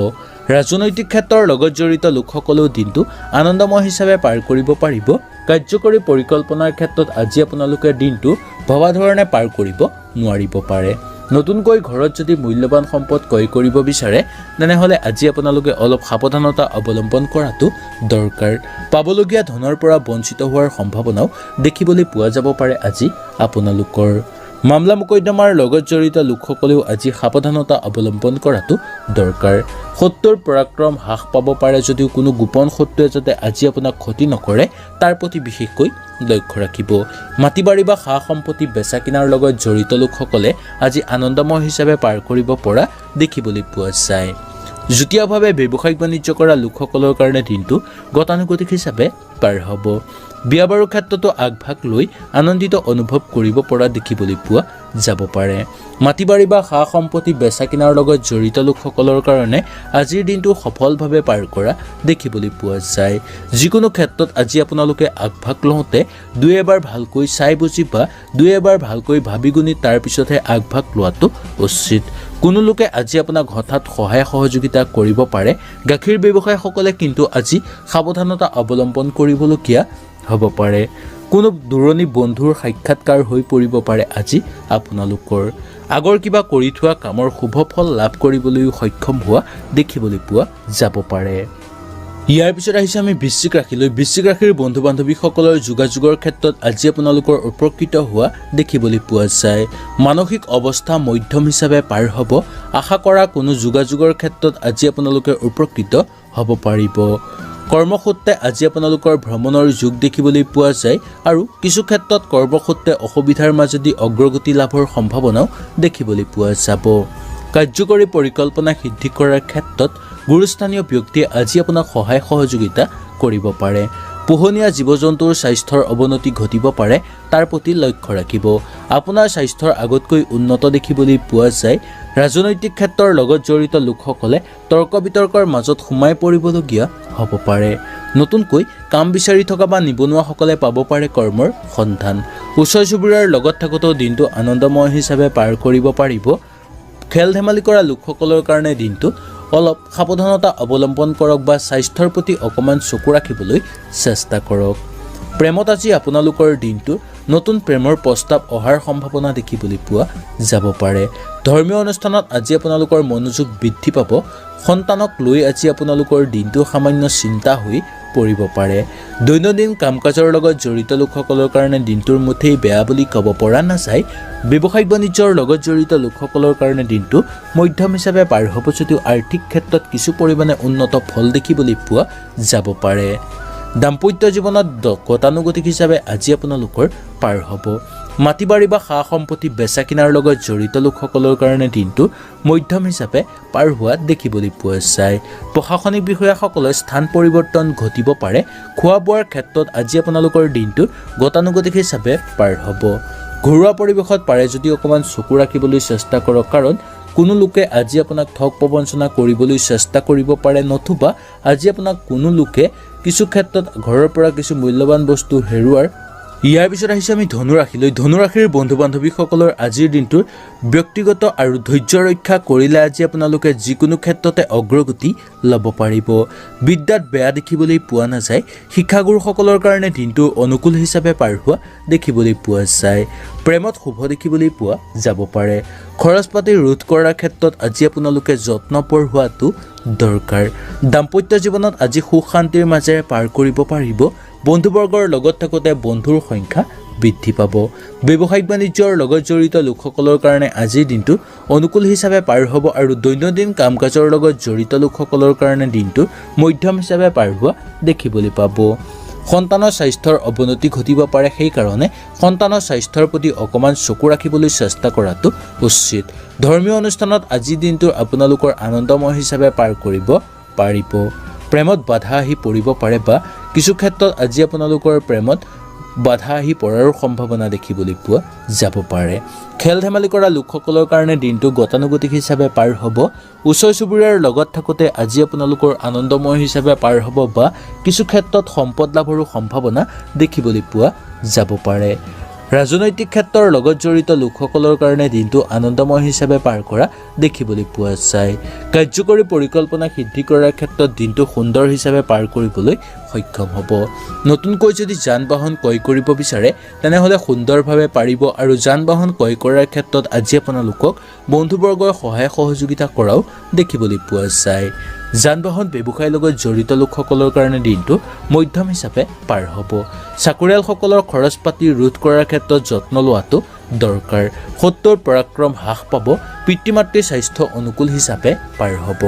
ৰাজনৈতিক ক্ষেত্ৰৰ লগত জড়িত লোকসকলেও দিনটো আনন্দময় হিচাপে পাৰ কৰিব পাৰিব। কাৰ্যকৰী পৰিকল্পনাৰ ক্ষেত্ৰত আজি আপোনালোকে দিনটো ভবা ধৰণে পাৰ কৰিব নোৱাৰিব পাৰে। নতুনকৈ ঘৰত যদি মূল্যৱান সম্পদ ক্ৰয় কৰিব বিচাৰে তেনেহ'লে আজি আপোনালোকে অলপ সাৱধানতা অৱলম্বন কৰাটো দৰকাৰ। পাবলগীয়া ধনৰ পৰা বঞ্চিত হোৱাৰ সম্ভাৱনাও দেখিবলৈ পোৱা যাব পাৰে আজি আপোনালোকৰ। মামলা মোকদ্দমাৰ লগত জড়িত লোকসকলেও আজি সাৱধানতা অৱলম্বন কৰাটো দৰকাৰ। শত্ৰুৰ পৰাক্ৰম হ্ৰাস পাব পাৰে যদিও কোনো গোপন শত্ৰুৱে যাতে আজি আপোনাক ক্ষতি নকৰে তাৰ প্ৰতি বিশেষকৈ লক্ষ্য ৰাখিব। মাটি বাৰী বা সা সম্পত্তি বেচা কিনাৰ লগত জড়িত লোকসকলে আজি আনন্দময় হিচাপে পাৰ কৰিব পৰা দেখিবলৈ পোৱা যায়। যুটীয়াভাৱে ব্যৱসায়িক বাণিজ্য কৰা লোকসকলৰ কাৰণে দিনটো গতানুগতিক হিচাপে পাৰ হ'ব। বিয়া বাৰুৰ ক্ষেত্ৰতো আগভাগ লৈ আনন্দিত অনুভৱ কৰিব পৰা দেখিবলৈ পোৱা যাব পাৰে। মাটি বাৰী বা সা সম্পত্তি বেচা কিনাৰ লগত জড়িত লোকসকলৰ কাৰণে আজিৰ দিনটো সফলভাৱে পাৰ কৰা দেখিবলৈ পোৱা যায়। যিকোনো ক্ষেত্ৰত আজি আপোনালোকে আগভাগ লওঁতে দুই এবাৰ ভালকৈ চাই বুজি বা দুই এবাৰ ভালকৈ ভাবি গুণি তাৰ পিছতহে আগভাগ লোৱাটো উচিত। কোনো লোকে আজি আপোনাক হঠাৎ সহায় সহযোগিতা কৰিব পাৰে। গাখীৰ ব্যৱসায়ীসকলে কিন্তু আজি সাৱধানতা অৱলম্বন কৰিবলগীয়া হ'ব পাৰে। কোনো দূৰণি বন্ধুৰ সাক্ষাৎকাৰ হৈ পৰিব পাৰে আজি আপোনালোকৰ। আগৰ কিবা কৰি থোৱা কামৰ শুভ ফল লাভ কৰিবলৈও সক্ষম হোৱা দেখিবলৈ পোৱা যাব পাৰে। ইয়াৰ পিছত আহিছে আমি বৃশ্চিক ৰাশিলৈ। বৃশ্চিক ৰাশিৰ বন্ধু বান্ধৱীসকলৰ যোগাযোগৰ ক্ষেত্ৰত আজি আপোনালোকৰ উপকৃত হোৱা দেখিবলৈ পোৱা যায়। মানসিক অৱস্থা মধ্যম হিচাপে পাৰ হ'ব। আশা কৰা কোনো যোগাযোগৰ ক্ষেত্ৰত আজি আপোনালোকে উপকৃত হ'ব পাৰিব। কৰ্মসূত্ৰে আজি আপোনালোকৰ ভ্ৰমণৰ যোগ দেখিবলৈ পোৱা যায়, আৰু কিছু ক্ষেত্ৰত কৰ্মসূত্ৰে অসুবিধাৰ মাজেদি অগ্ৰগতি লাভৰ সম্ভাৱনাও দেখিবলৈ পোৱা যাব। কাৰ্যকৰী পৰিকল্পনা সিদ্ধি কৰাৰ ক্ষেত্ৰত গুৰুস্থানীয় ব্যক্তিয়ে আজি আপোনাক সহায় সহযোগিতা কৰিব পাৰে। পোহনীয়া জীৱ জন্তুৰ স্বাস্থ্যৰ অৱনতি ঘটিব পাৰে, তাৰ প্ৰতি লক্ষ্য ৰাখিব। আপোনাৰ স্বাস্থ্যৰ আগতকৈ উন্নত দেখিবলৈ পোৱা যায়। ৰাজনৈতিক ক্ষেত্ৰৰ লগত জড়িত লোকসকলে তৰ্ক বিতৰ্কৰ মাজত সোমাই পৰিবলগীয়া হ'ব পাৰে। নতুনকৈ কাম বিচাৰি থকা বা নিবনুৱাসকলে পাব পাৰে কৰ্মৰ সন্ধান। ওচৰ চুবুৰীয়াৰ লগত থাকোঁতেও দিনটো আনন্দময় হিচাপে পাৰ কৰিব পাৰিব। খেল ধেমালি কৰা লোকসকলৰ কাৰণে দিনটো অলপ সাৱধানতা অৱলম্বন কৰক বা স্বাস্থ্যৰ প্ৰতি অকণমান চকু ৰাখিবলৈ চেষ্টা কৰক। প্ৰেমত আজি আপোনালোকৰ দিনটো নতুন প্ৰেমৰ প্ৰস্তাৱ অহাৰ সম্ভাৱনা দেখিবলৈ পোৱা যাব পাৰে। ধৰ্মীয় অনুষ্ঠানত আজি আপোনালোকৰ মনোযোগ বৃদ্ধি পাব। সন্তানক লৈ আজি আপোনালোকৰ দিনটো সামান্য চিন্তা হৈ পৰিব পাৰে। দৈনন্দিন কাম কাজৰ লগত জড়িত লোকসকলৰ কাৰণে দিনটোৰ মুঠেই বেয়া বুলি ক'ব পৰা নাযায়। ব্যৱসায়িক বাণিজ্যৰ লগত জড়িত লোকসকলৰ কাৰণে দিনটো মধ্যম হিচাপে পাৰ হ'ব যদিও আৰ্থিক ক্ষেত্ৰত কিছু পৰিমাণে উন্নত ফল দেখিবলৈ পোৱা যাব পাৰে। দাম্পত্য জীৱনত গতানুগতিক হিচাপে আজি আপোনালোকৰ পাৰ হ'ব। মাটি বাৰী বা সা সম্পত্তি বেচা কিনাৰ লগত জড়িত লোকসকলৰ কাৰণে দিনটো মধ্যম হিচাপে পাৰ হোৱা দেখিবলৈ পোৱা যায়। প্ৰশাসনিক বিষয়াসকলৰ স্থান পৰিৱৰ্তন ঘটিব পাৰে। খোৱা বোৱাৰ ক্ষেত্ৰত আজি আপোনালোকৰ দিনটো গতানুগতিক হিচাপে পাৰ হ'ব। ঘৰুৱা পৰিৱেশত পাৰে যদি অকণমান চকু ৰাখিবলৈ চেষ্টা কৰক, কাৰণ কোনো লোকে আজি আপোনাক ঠগ প্ৰবঞ্চনা কৰিবলৈ চেষ্টা কৰিব পাৰে, নতুবা আজি আপোনাক কোনো লোকে কিছু ক্ষেত্ৰত ঘৰৰ পৰা কিছু মূল্যৱান বস্তু হেৰুৱাৰ। ইয়াৰ পিছত আহিছে আমি ধনুৰাশিলৈ। ধনুৰাশিৰ বন্ধু বান্ধৱীসকলৰ আজিৰ দিনটোৰ ব্যক্তিগত আৰু ধৈৰ্য ৰক্ষা কৰিলে আজি আপোনালোকে যিকোনো ক্ষেত্ৰতে অগ্ৰগতি ল'ব পাৰিব। বিদ্যাত বেয়া দেখিবলৈ পোৱা নাযায়। শিক্ষাগুৰুসকলৰ কাৰণে দিনটো অনুকূল হিচাপে পাৰ হোৱা দেখিবলৈ পোৱা যায়। প্ৰেমত শুভ দেখিবলৈ পোৱা যাব পাৰে। খৰচ পাতি ৰোধ কৰাৰ ক্ষেত্ৰত আজি আপোনালোকে যত্নপৰ হোৱাটো দৰকাৰ। দাম্পত্য জীৱনত আজি সুখ শান্তিৰ মাজেৰে পাৰ কৰিব পাৰিব। বন্ধুবৰ্গৰ লগত থাকোঁতে বন্ধুৰ সংখ্যা বৃদ্ধি পাব। ব্যৱসায়িক বাণিজ্যৰ লগত জড়িত লোকসকলৰ কাৰণে আজিৰ দিনটো অনুকূল হিচাপে পাৰ হ'ব আৰু দৈনন্দিন কাম কাজৰ লগত জড়িত লোকসকলৰ কাৰণে দিনটো মধ্যম হিচাপে পাৰ হোৱা দেখিবলৈ পাব। সন্তানৰ স্বাস্থ্যৰ অৱনতি ঘটিব পাৰে, সেইকাৰণে সন্তানৰ স্বাস্থ্যৰ প্ৰতি অকণমান চকু ৰাখিবলৈ চেষ্টা কৰাটো উচিত। ধৰ্মীয় অনুষ্ঠানত আজিৰ দিনটো আপোনালোকৰ আনন্দময় হিচাপে পাৰ কৰিব পাৰিব। প্ৰেমত বাধা আহি পৰিব পাৰে বা কিছু ক্ষেত্ৰত আজি আপোনালোকৰ প্ৰেমত বাধা আহি পৰাৰো সম্ভাৱনা দেখিবলৈ পোৱা যাব পাৰে। খেল ধেমালি কৰা লোকসকলৰ কাৰণে দিনটো গতানুগতিক হিচাপে পাৰ হ'ব। ওচৰ চুবুৰীয়াৰ লগত থাকোঁতে আজি আপোনালোকৰ আনন্দময় হিচাপে পাৰ হ'ব বা কিছু ক্ষেত্ৰত সম্পদ লাভৰো সম্ভাৱনা দেখিবলৈ পোৱা যাব পাৰে। ৰাজনৈতিক ক্ষেত্ৰৰ লগত জড়িত লোকসকলৰ কাৰণে দিনটো আনন্দময় হিচাপে পাৰ কৰা দেখিবলৈ পোৱা যায়। কাৰ্যকৰী পৰিকল্পনা সিদ্ধি কৰাৰ ক্ষেত্ৰত দিনটো সুন্দৰ হিচাপে পাৰ কৰিবলৈ সক্ষম হ'ব। নতুনকৈ যদি যান বাহন ক্ৰয় কৰিব বিচাৰে তেনেহ'লে সুন্দৰভাৱে পাৰিব আৰু যান বাহন ক্ৰয় কৰাৰ ক্ষেত্ৰত আজি আপোনালোকক বন্ধুবৰ্গৰ সহায় সহযোগিতা কৰাও দেখিবলৈ পোৱা যায়। যান বাহন ব্যৱসায়ৰ লগত জড়িত লোকসকলৰ কাৰণে দিনটো মধ্যম হিচাপে পাৰ হ'ব। চাকৰিয়ালসকলৰ খৰচ পাতি ৰোধ কৰাৰ ক্ষেত্ৰত যত্ন লোৱাটো দৰকাৰ। শত্ৰুৰ পৰাক্ৰম হ্ৰাস পাব। পিতৃ মাতৃৰ স্বাস্থ্য অনুকূল হিচাপে পাৰ হ'ব।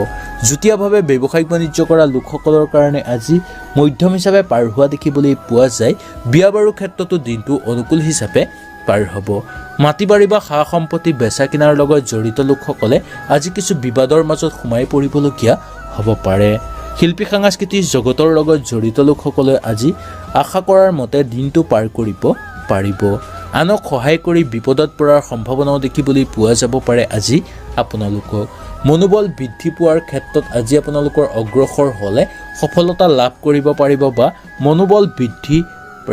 যুটীয়াভাৱে ব্যৱসায়িক বাণিজ্য কৰা লোকসকলৰ কাৰণে আজি মধ্যম হিচাপে পাৰ হোৱা দেখিবলৈ পোৱা যায়। বিয়া বাৰুৰ ক্ষেত্ৰতো দিনটো অনুকূল হিচাপে পাৰ হ'ব। মাটি বাৰী বা সা সম্পত্তি বেচা কিনাৰ লগত জড়িত লোকসকলে আজি কিছু বিবাদৰ মাজত সোমাই পৰিবলগীয়া হ'ব পাৰে। শিল্পী সাংস্কৃতিক জগতৰ লগত জড়িত লোকসকলে আজি আশা কৰাৰ মতে দিনটো পাৰ কৰিব পাৰিব। আনক সহায় কৰি বিপদত পৰাৰ সম্ভাৱনাও দেখিবলৈ পোৱা যাব পাৰে আজি আপোনালোকক। মনোবল বৃদ্ধি পোৱাৰ ক্ষেত্ৰত আজি আপোনালোকৰ অগ্ৰসৰ হ'লে সফলতা লাভ কৰিব পাৰিব বা মনোবল বৃদ্ধি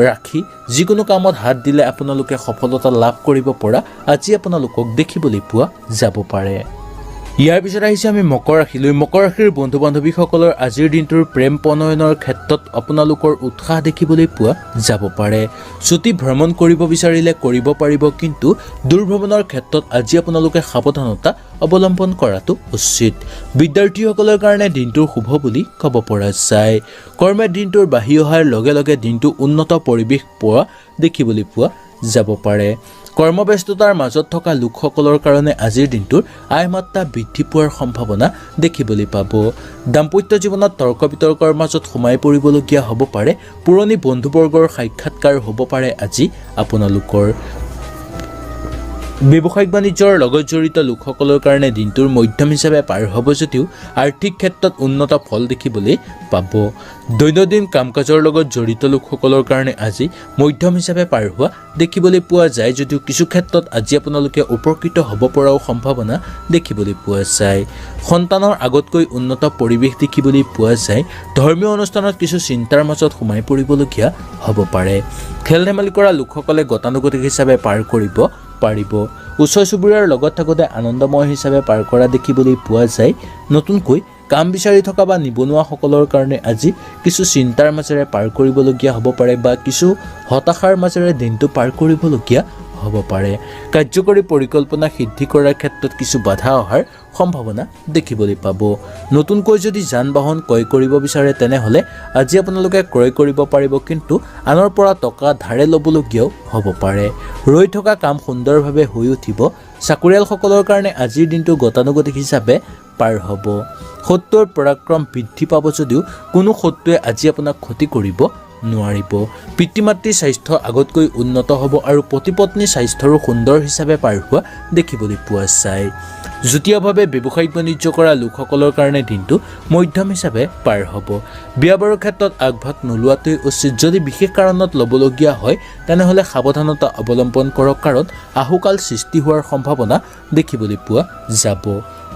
ৰাখি যিকোনো কামত হাত দিলে আপোনালোকে সফলতা লাভ কৰিব পৰা আজি আপোনালোকক দেখিবলৈ পোৱা যাব পাৰে। ইয়াৰ পিছত আহিছে আমি মকৰ ৰাশিলৈ। মকৰ ৰাশিৰ বন্ধু বান্ধৱীসকলৰ আজিৰ দিনটোৰ প্ৰেম প্ৰণয়নৰ ক্ষেত্ৰত আপোনালোকৰ উৎসাহ দেখিবলৈ পোৱা যাব পাৰে। ছুটি ভ্ৰমণ কৰিব বিচাৰিলে কৰিব পাৰিব, কিন্তু দূৰভ্ৰমণৰ ক্ষেত্ৰত আজি আপোনালোকে সাৱধানতা অৱলম্বন কৰাটো উচিত। বিদ্যাৰ্থীসকলৰ কাৰণে দিনটোৰ শুভ বুলি ক'ব পৰা যায়। কৰ্মে দিনটোৰ বাঢ়ি অহাৰ লগে লগে দিনটো উন্নত পৰিৱেশ পোৱা দেখিবলৈ পোৱা যাব পাৰে। কৰ্মব্যস্ততাৰ মাজত থকা লোকসকলৰ কাৰণে আজিৰ দিনটোৰ আয় মাত্ৰা বৃদ্ধি পোৱাৰ সম্ভাৱনা দেখিবলৈ পাব। দাম্পত্য জীৱনত তৰ্ক বিতৰ্কৰ মাজত সোমাই পৰিবলগীয়া হ'ব পাৰে। পুৰণি বন্ধুবৰ্গৰ সাক্ষাৎকাৰ হ'ব পাৰে আজি আপোনালোকৰ। ব্যৱসায়িক বাণিজ্যৰ লগত জড়িত লোকসকলৰ কাৰণে দিনটোৰ মধ্যম হিচাপে পাৰ হ'ব যদিও আৰ্থিক ক্ষেত্ৰত উন্নত ফল দেখিবলৈ পাব। দৈনন্দিন কাম কাজৰ লগত জড়িত লোকসকলৰ কাৰণে আজি মধ্যম হিচাপে পাৰ হোৱা দেখিবলৈ পোৱা যায় যদিও কিছু ক্ষেত্ৰত আজি আপোনালোকে উপকৃত হ'ব পৰাও সম্ভাৱনা দেখিবলৈ পোৱা যায়। সন্তানৰ আগতকৈ উন্নত পৰিৱেশ দেখিবলৈ পোৱা যায়। ধৰ্মীয় অনুষ্ঠানত কিছু চিন্তাৰ মাজত সোমাই পৰিবলগীয়া হ'ব পাৰে। খেল ধেমালি কৰা লোকসকলে গতানুগতিক হিচাপে পাৰ কৰিব পাৰিব। ওচৰ চুবুৰীয়াৰ লগত থাকোঁতে আনন্দময় হিচাপে পাৰ কৰা দেখিবলৈ পোৱা যায়। নতুনকৈ কাম বিচাৰি থকা বা নিবনুৱাসকলৰ কাৰণে আজি কিছু চিন্তাৰ মাজেৰে পাৰ কৰিবলগীয়া হ'ব পাৰে বা কিছু হতাশাৰ মাজেৰে দিনটো পাৰ কৰিবলগীয়া হ'ব পাৰে। কাৰ্যকৰী পৰিকল্পনা সিদ্ধি কৰাৰ ক্ষেত্ৰত কিছু বাধা অহাৰ সম্ভাৱনা দেখিবলৈ পাব। নতুনকৈ যদি যান বাহন ক্ৰয় কৰিব বিচাৰে তেনেহ'লে আজি আপোনালোকে ক্ৰয় কৰিব পাৰিব, কিন্তু আনৰ পৰা টকা ধাৰে ল'বলগীয়াও হ'ব পাৰে। ৰৈ থকা কাম সুন্দৰভাৱে হৈ উঠিব। চাকৰিয়ালসকলৰ কাৰণে আজিৰ দিনটো গতানুগতিক হিচাপে পাৰ হ'ব। শত্ৰুৰ পৰাক্ৰম বৃদ্ধি পাব যদিও কোনো শত্ৰুৱে আজি আপোনাক ক্ষতি কৰিব নোৱাৰিব। পিতৃ মাতৃৰ স্বাস্থ্য আগতকৈ উন্নত হ'ব আৰু পতি পত্নীৰ স্বাস্থ্যৰো সুন্দৰ হিচাপে পাৰ হোৱা দেখিবলৈ পোৱা যায়। যুটীয়াভাৱে ব্যৱসায়িক বাণিজ্য কৰা লোকসকলৰ কাৰণে দিনটো মধ্যম হিচাপে পাৰ হ'ব। বিয়া বাৰুৰ ক্ষেত্ৰত আগভাগ নোলোৱাটোৱেই উচিত। যদি বিশেষ কাৰণত ল'বলগীয়া হয় তেনেহ'লে সাৱধানতা অৱলম্বন কৰক, কাৰণ আহুকাল সৃষ্টি হোৱাৰ সম্ভাৱনা দেখিবলৈ পোৱা যাব।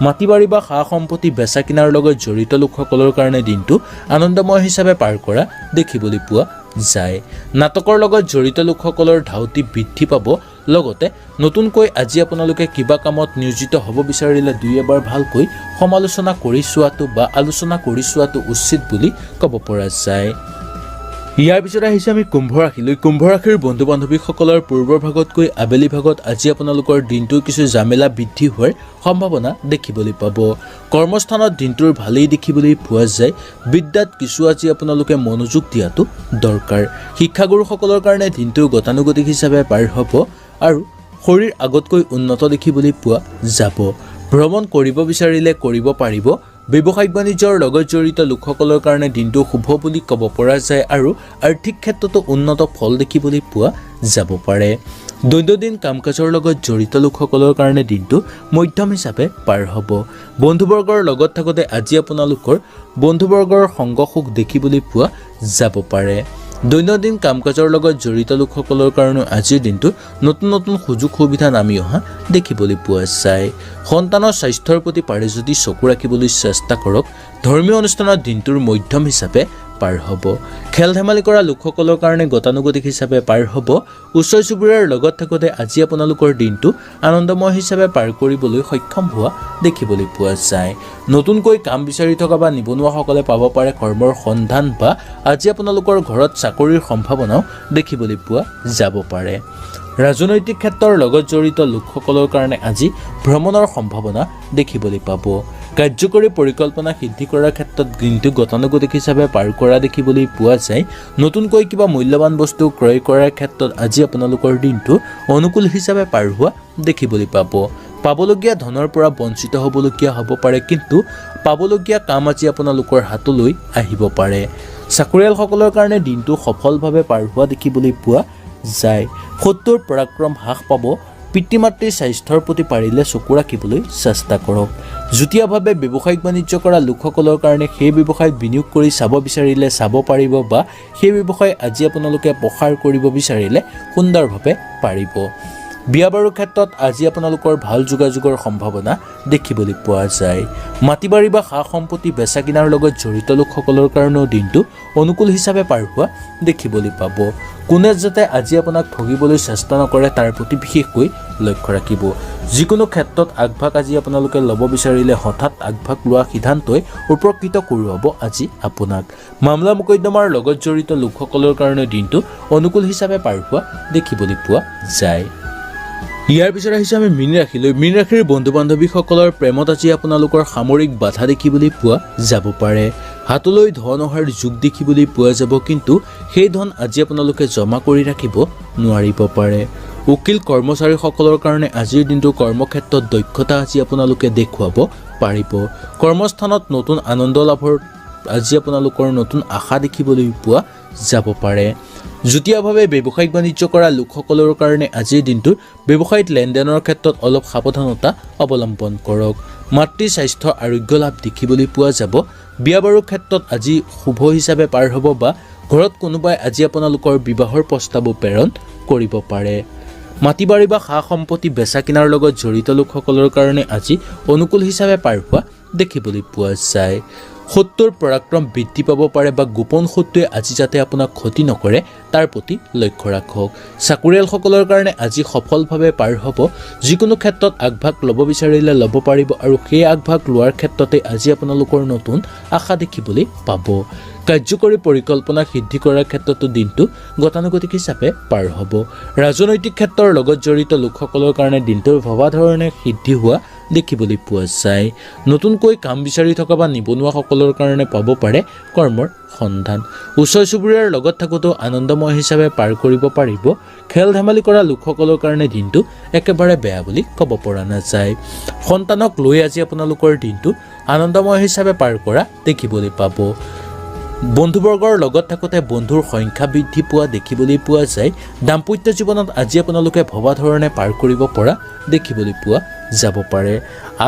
মাটি বাৰী বা সা সম্পত্তি বেচা কিনাৰ লগত জড়িত লোকসকলৰ কাৰণে দিনটো আনন্দময় হিচাপে পাৰ কৰা দেখিবলৈ পোৱা যায়। নাটকৰ লগত জড়িত লোকসকলৰ ধাউতি বৃদ্ধি পাব। লগতে নতুনকৈ আজি আপোনালোকে কিবা কামত নিয়োজিত হ'ব বিচাৰিলে দুই এবাৰ ভালকৈ সমালোচনা কৰি চোৱাটো বা আলোচনা কৰি চোৱাটো উচিত বুলি ক'ব পৰা যায়। ইয়াৰ পিছত আহিছে আমি কুম্ভ ৰাশিলৈ। কুম্ভ ৰাশিৰ বন্ধু বান্ধৱীসকলৰ পূৰ্বৰ ভাগতকৈ আবেলি ভাগত আজি আপোনালোকৰ দিনটোৰ কিছু জামেলা বৃদ্ধি হোৱাৰ সম্ভাৱনা দেখিবলৈ পাব। কৰ্মস্থানত দিনটোৰ ভালেই দেখিবলৈ পোৱা যায়। বিদ্যাত কিছু আজি আপোনালোকে মনোযোগ দিয়াটো দৰকাৰ। শিক্ষাগুৰুসকলৰ কাৰণে দিনটোৰ গতানুগতিক হিচাপে পাৰ হ'ব আৰু শৰীৰ আগতকৈ উন্নত দেখিবলৈ পোৱা যাব। ভ্ৰমণ কৰিব বিচাৰিলে কৰিব পাৰিব। ব্যৱসায়িক বাণিজ্যৰ লগত জড়িত লোকসকলৰ কাৰণে দিনটো শুভ বুলি ক'ব পৰা যায় আৰু আৰ্থিক ক্ষেত্ৰতো উন্নত ফল দেখিবলৈ পোৱা যাব পাৰে। দৈনন্দিন কাম কাজৰ লগত জড়িত লোকসকলৰ কাৰণে দিনটো মধ্যম হিচাপে পাৰ হ'ব। বন্ধুবৰ্গৰ লগত থাকোঁতে আজি আপোনালোকৰ বন্ধুবৰ্গৰ সংগ সুখ দেখিবলৈ পোৱা যাব পাৰে। দৈনন্দিন কাম কাজৰ লগত জড়িত লোকসকলৰ কাৰণে আজিৰ দিনটো নতুন নতুন সুযোগ সুবিধা নামি অহা দেখিবলৈ পোৱা যায়। সন্তানৰ স্বাস্থ্যৰ প্ৰতি পাৰে যদি চকু ৰাখিবলৈ চেষ্টা কৰক। ধৰ্মীয় অনুষ্ঠানত দিনটোৰ মধ্যম হিচাপে পাৰ হ'ব। খেল ধেমালি কৰা লোকসকলৰ কাৰণে গতানুগতিক হিচাপে পাৰ হ'ব। ওচৰ চুবুৰীয়াৰ লগত থাকোঁতে আজি আপোনালোকৰ দিনটো আনন্দময় হিচাপে পাৰ কৰিবলৈ সক্ষম হোৱা দেখিবলৈ পোৱা যায়। নতুনকৈ কাম বিচাৰি থকা বা নিবনুৱাসকলে পাব পাৰে কৰ্মৰ সন্ধান বা আজি আপোনালোকৰ ঘৰত চাকৰিৰ সম্ভাৱনাও দেখিবলৈ পোৱা যাব পাৰে। ৰাজনৈতিক ক্ষেত্ৰৰ লগত জড়িত লোকসকলৰ কাৰণে আজি ভ্ৰমণৰ সম্ভাৱনা দেখিবলৈ পাব। কাৰ্যকৰী পৰিকল্পনা সিদ্ধি কৰাৰ ক্ষেত্ৰত দিনটো গতানুগতিক হিচাপে পাৰ কৰা দেখিবলৈ পোৱা যায়। নতুনকৈ কিবা মূল্যৱান বস্তু ক্ৰয় কৰাৰ ক্ষেত্ৰত আজি আপোনালোকৰ দিনটো অনুকূল হিচাপে পাৰ হোৱা দেখিবলৈ পাব। পাবলগীয়া ধনৰ পৰা বঞ্চিত হ'বলগীয়া হ'ব পাৰে, কিন্তু পাবলগীয়া কাম আজি আপোনালোকৰ হাতলৈ আহিব পাৰে। চাকৰিয়ালসকলৰ কাৰণে দিনটো সফলভাৱে পাৰ হোৱা দেখিবলৈ পোৱা যায়। শত্ৰুৰ পৰাক্ৰম হ্ৰাস পাব। পিতৃ মাতৃৰ স্বাস্থ্যৰ প্ৰতি পাৰিলে চকু ৰাখিবলৈ চেষ্টা কৰক। যুটীয়াভাৱে ব্যৱসায়িক বাণিজ্য কৰা লোকসকলৰ কাৰণে সেই ব্যৱসায়ত বিনিয়োগ কৰি চাব বিচাৰিলে চাব পাৰিব বা সেই ব্যৱসায় আজি আপোনালোকে প্ৰসাৰ কৰিব বিচাৰিলে সুন্দৰভাৱে পাৰিব। বিয়া বাৰুৰ ক্ষেত্ৰত আজি আপোনালোকৰ ভাল যোগাযোগৰ সম্ভাৱনা দেখিবলৈ পোৱা যায়। মাটি বাৰী বা সা সম্পত্তি বেচা কিনাৰ লগত জড়িত লোকসকলৰ কাৰণেও দিনটো অনুকূল হিচাপে পাৰ হোৱা দেখিবলৈ পাব। কোনে যাতে আজি আপোনাক ঠগিবলৈ চেষ্টা নকৰে তাৰ প্ৰতি বিশেষকৈ লক্ষ্য ৰাখিব। যিকোনো ক্ষেত্ৰত আগভাগ আজি আপোনালোকে ল'ব বিচাৰিলে হঠাৎ আগভাগ লোৱা সিদ্ধান্তই উপকৃত কৰোৱাব আজি আপোনাক। মামলা মোকদ্দমাৰ লগত জড়িত লোকসকলৰ কাৰণে দিনটো অনুকূল হিচাপে পাৰ হোৱা দেখিবলৈ পোৱা যায়। ইয়াৰ পিছত আহিছে আমি মীন ৰাশিলৈ। মীন ৰাশিৰ বন্ধু বান্ধৱীসকলৰ প্ৰেমত আজি আপোনালোকৰ সামৰিক বাধা দেখিবলৈ পোৱা যাব পাৰে। হাতলৈ ধন অহাৰ যোগ দেখিবলৈ পোৱা যাব, কিন্তু সেই ধন আজি আপোনালোকে জমা কৰি ৰাখিব নোৱাৰিব পাৰে। উকিল কৰ্মচাৰীসকলৰ কাৰণে আজিৰ দিনটো কৰ্মক্ষেত্ৰত দক্ষতা আজি আপোনালোকে দেখুৱাব পাৰিব। কৰ্মস্থানত নতুন আনন্দ লাভৰ আজি আপোনালোকৰ নতুন আশা দেখিবলৈ পোৱা যাব পাৰে। যুটীয়াভাৱে ব্যৱসায়িক বাণিজ্য কৰা লোকসকলৰ কাৰণে আজিৰ দিনটোৰ ব্যৱসায়িক লেনদেনৰ ক্ষেত্ৰত অলপ সাৱধানতা অৱলম্বন কৰক। মাতৃৰ স্বাস্থ্য আৰোগ্য লাভ দেখিবলৈ পোৱা যাব। বিয়া বাৰুৰ ক্ষেত্ৰত আজি শুভ হিচাপে পাৰ হ'ব বা ঘৰত কোনোবাই আজি আপোনালোকৰ বিবাহৰ প্ৰস্তাৱো প্ৰেৰণ কৰিব পাৰে। মাটি বাৰী বা সা সম্পত্তি বেচা কিনাৰ লগত জড়িত লোকসকলৰ কাৰণে আজি অনুকূল হিচাপে পাৰ হোৱা দেখিবলৈ পোৱা যায়। শত্ৰুৰ পৰাক্ৰম বৃদ্ধি পাব পাৰে বা গোপন শত্ৰুৱে আজি যাতে আপোনাক ক্ষতি নকৰে তাৰ প্ৰতি লক্ষ্য ৰাখক। চাকৰিয়ালসকলৰ কাৰণে আজি সফলভাৱে পাৰ হ'ব। যিকোনো ক্ষেত্ৰত আগভাগ ল'ব বিচাৰিলে ল'ব পাৰিব আৰু সেই আগভাগ লোৱাৰ ক্ষেত্ৰতে আজি আপোনালোকৰ নতুন আশা দেখিবলৈ পাব। কাৰ্যকৰী পৰিকল্পনা সিদ্ধি কৰাৰ ক্ষেত্ৰতো দিনটো গতানুগতিক হিচাপে পাৰ হ'ব। ৰাজনৈতিক ক্ষেত্ৰৰ লগত জড়িত লোকসকলৰ কাৰণে দিনটোৰ ভবা ধৰণে সিদ্ধি হোৱা দেখিবলৈ পোৱা যায়। নতুনকৈ কাম বিচাৰি থকা বা নিবনুৱাসকলৰ কাৰণে পাব পাৰে কৰ্মৰ সন্ধান। ওচৰ চুবুৰীয়াৰ লগত থাকোঁতেও আনন্দময় হিচাপে পাৰ কৰিব পাৰিব। খেল ধেমালি কৰা লোকসকলৰ কাৰণে দিনটো একেবাৰে বেয়া বুলি ক'ব পৰা নাযায়। সন্তানক লৈ আজি আপোনালোকৰ দিনটো আনন্দময় হিচাপে পাৰ কৰা দেখিবলৈ পাব। বন্ধুবৰ্গৰ লগত থাকোঁতে বন্ধুৰ সংখ্যা বৃদ্ধি পোৱা দেখিবলৈ পোৱা যায়। দাম্পত্য জীৱনত আজি আপোনালোকে ভবা ধৰণে পাৰ কৰিব পৰা দেখিবলৈ পোৱা যাব পাৰে।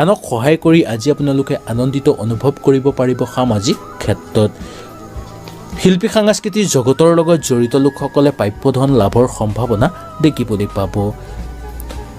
আনক সহায় কৰি আজি আপোনালোকে আনন্দিত অনুভৱ কৰিব পাৰিব। সামাজিক ক্ষেত্ৰত শিল্পী সাংস্কৃতিক জগতৰ লগত জড়িত লোকসকলে প্ৰাপ্য ধন লাভৰ সম্ভাৱনা দেখিবলৈ পাব।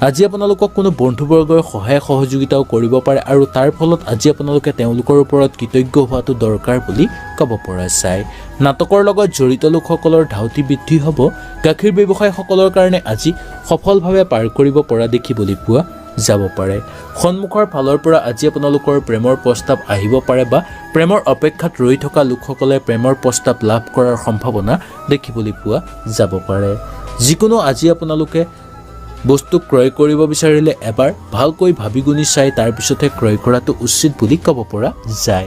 আজি আপোনালোকক কোনো বন্ধুবৰ্গৰ সহায় সহযোগিতাও কৰিব পাৰে আৰু তাৰ ফলত আজি আপোনালোকে তেওঁলোকৰ ওপৰত কৃতজ্ঞ হোৱাটো দৰকাৰ বুলি ক'ব পৰা যায়। নাটকৰ লগত জড়িত লোকসকলৰ ধাউতি বৃদ্ধি হ'ব। গাখীৰ ব্যৱসায়ীসকলৰ কাৰণে আজি সফলভাৱে পাৰ কৰিব পৰা দেখিবলৈ পোৱা যাব পাৰে। সন্মুখৰ ফালৰ পৰা আজি আপোনালোকৰ প্ৰেমৰ প্ৰস্তাৱ আহিব পাৰে বা প্ৰেমৰ অপেক্ষাত ৰৈ থকা লোকসকলে প্ৰেমৰ প্ৰস্তাৱ লাভ কৰাৰ সম্ভাৱনা দেখিবলৈ পোৱা যাব পাৰে। যিকোনো আজি আপোনালোকে বস্তু ক্ৰয় কৰিব বিচাৰিলে এবাৰ ভালকৈ ভাবি গুণি চাই তাৰপিছতহে ক্ৰয় কৰাটো উচিত বুলি ক'ব পৰা যায়।